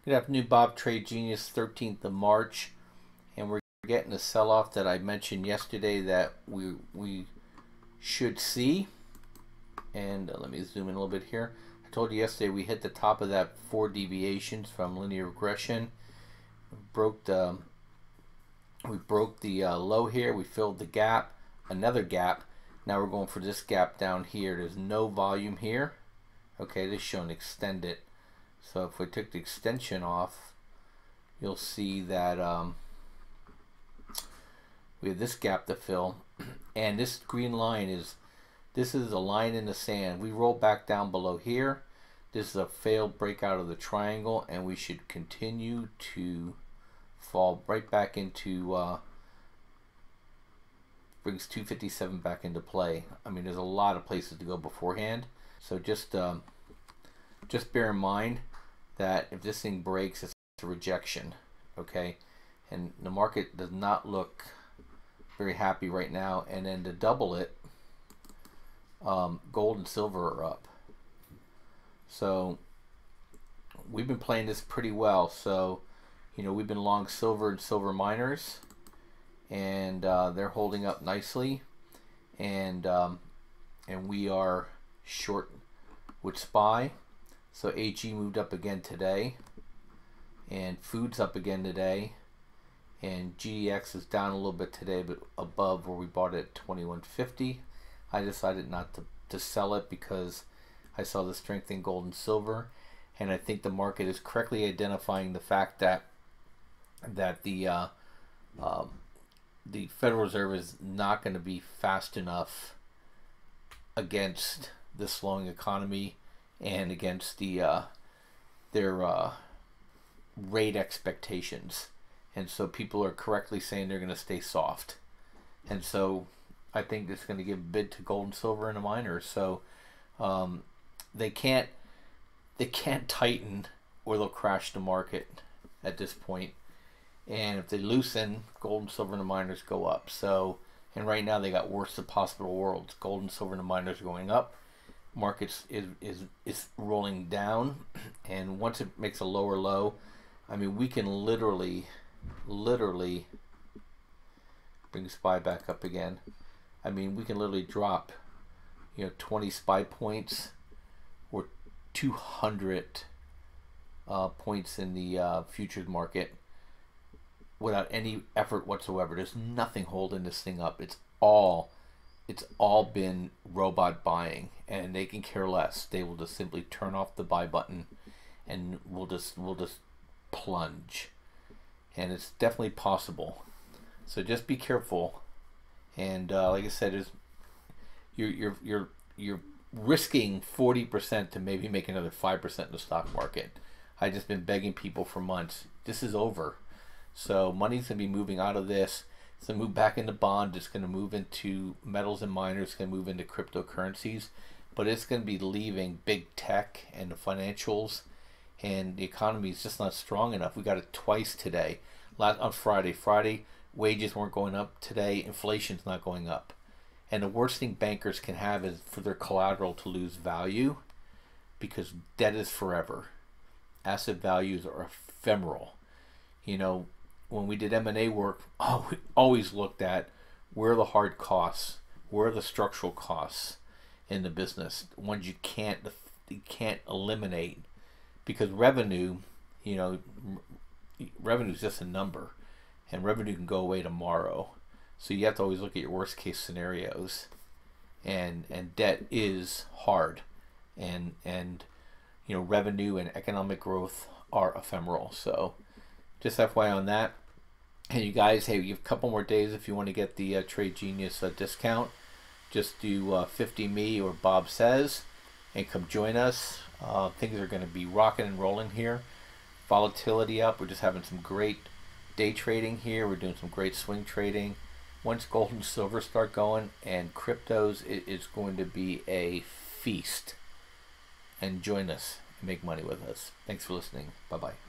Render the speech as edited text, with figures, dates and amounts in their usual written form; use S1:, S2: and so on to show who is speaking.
S1: Good afternoon, Bob. Trade Genius, 13th of March, and we're getting a sell-off that I mentioned yesterday that we should see. And let me zoom in a little bit here. I told you yesterday we hit the top of that 4 deviations from linear regression. We broke the low here. We filled the gap, another gap. Now we're going for this gap down here. There's no volume here. Okay, this is showing extended. So if we took the extension off, you'll see that we have this gap to fill, and this green line is a line in the sand. We roll back down below here. This is a failed breakout of the triangle, and we should continue to fall right back into brings 257 back into play. I mean, there's a lot of places to go beforehand, so just bear in mind that if this thing breaks, it's a rejection, okay? And the market does not look very happy right now. And then to double it, gold and silver are up. So we've been playing this pretty well. So, you know, we've been long silver and silver miners, and they're holding up nicely. And we are short with SPY. So AG moved up again today, and food's up again today, and GDX is down a little bit today, but above where we bought it at 21.50. I decided not to sell it because I saw the strength in gold and silver, and I think the market is correctly identifying the fact that the Federal Reserve is not going to be fast enough against the slowing economy and against their rate expectations. And so people are correctly saying they're going to stay soft. And so I think it's going to give a bid to gold and silver and the miners. So they can't tighten or they'll crash the market at this point. And if they loosen, gold and silver and the miners go up. So, and right now they got worst of possible worlds. Gold and silver and the miners are going up. Markets is rolling down, and once it makes a lower low, I mean, we can literally bring SPY back up again. I mean, we can literally drop, you know, 20 SPY points or 200 points in the futures market without any effort whatsoever. There's nothing holding this thing up. It's all been robot buying, and they can care less. They will just simply turn off the buy button, and we'll just plunge. And it's definitely possible. So just be careful. And like I said, you're risking 40% to maybe make another 5% in the stock market. I've just been begging people for months. This is over. So money's gonna be moving out of this. It's going to move back into bond. It's going to move into metals and miners. It's going to move into cryptocurrencies. But it's going to be leaving big tech and the financials. And the economy is just not strong enough. We got it twice today. On Friday. Friday, wages weren't going up. Today, inflation's not going up. And the worst thing bankers can have is for their collateral to lose value, because debt is forever. Asset values are ephemeral. You know, when we did M&A work, we always looked at where are the hard costs, where are the structural costs in the business, ones you can't eliminate, because revenue, you know, revenue is just a number, and revenue can go away tomorrow. So you have to always look at your worst case scenarios, and debt is hard, and you know, revenue and economic growth are ephemeral. So just FYI on that. And you guys, hey, you have a couple more days if you want to get the Trade Genius discount. Just do 50 me or Bob Says and come join us. Things are going to be rocking and rolling here. Volatility up. We're just having some great day trading here. We're doing some great swing trading. Once gold and silver start going and cryptos, it is going to be a feast. And join us and make money with us. Thanks for listening. Bye-bye.